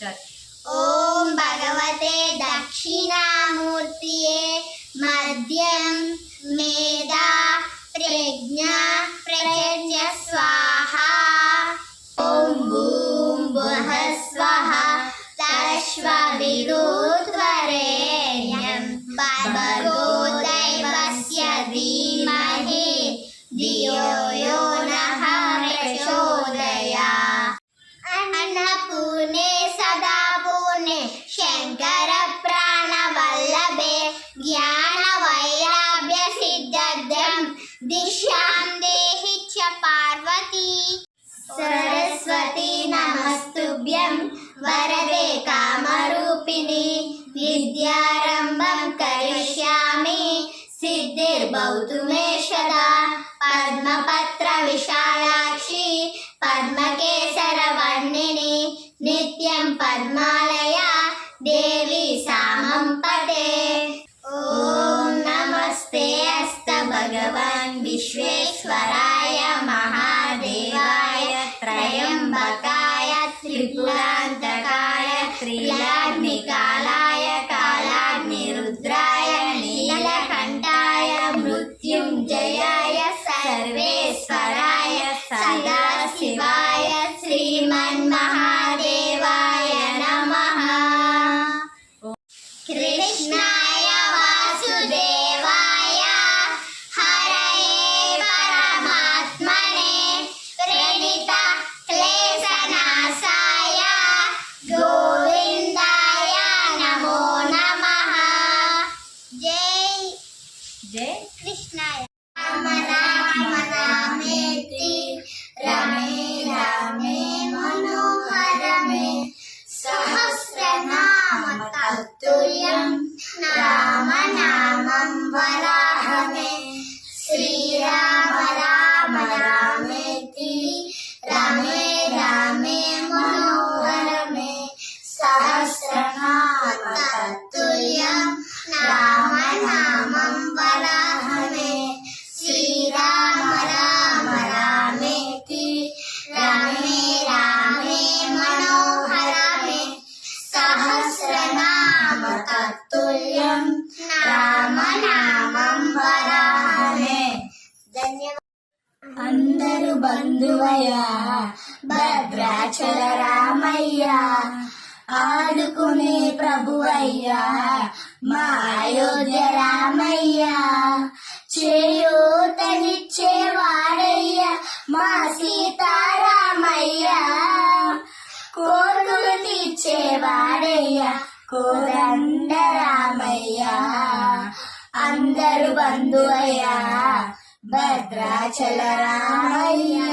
ओम भगवते दक्षिणामूर्तिये मध्यम मेधा प्रज्ञा प्रत्यय स्वाहा। ओम भूम भुवः स्वः तस्विदुर्वरेण्यं भर्गो देवस्य धीमहि धियो यो नः प्रचोदयात्। अन्नपूर्णे सदा पूर्णे शंकर प्राणवल्लभे ज्ञान वैराग्य सिद्ध्यर्थं दिशां देहि च पार्वती। सरस्वती नमस्तुभ्यं वरदे कामरूपिणी विद्यारम्भं करिष्यामि सिद्धिर्भवतु मे सदा। पद्मपत्र विशालाक्षी पद्मकेसरवर्णिनी नित्यं पद्मालया देवी सामं पते। ओम नमस्ते अस्त भगवान विश्वेश्वराय महादेवाय त्रयंबकाय त्रिपुरांतकाय त्रिलाग्निकालाय कालाग्निरुद्राय नीलकंठाय मृत्युंजयाय सर्वेश्वराय सदाशिवाय श्रीमन्महादेवाय नमः। कृष्णाय वासुदेवाय हरये परमात्मने प्रणीता क्लेशनाशाय गोविंदाय नमो नमः। जय जय कृष्णाय। राम राम रामेति रमे रामे मनोहर मे सहस्रनाम तत्तुल्यं राम नामं वराहमे। श्रीराम राम रामेति रमे रामे मनोहर मे सहस्रनाम तत्तुल्यं राम नामं वराहमे। श्रीराम राम रामेति रमे रामे मनोहर मे सहस्रनाम तत्तुल्यं राम नामं वराहमे। धन्यवाद। అందరు బంధువయ్యా భద్రాచల రామయ్యా ఆదుకునే ప్రభువయ్యా మా అయోధ్య రామయ్యా చేయూతనిచ్చేవాడయ్యా మా సీతారామయ్యా కోర్కులు తీర్చేవాడయ్యా కోదండ రామయ్యా అందరు బంధువయ్యా భద్రాచల రామయ్యా।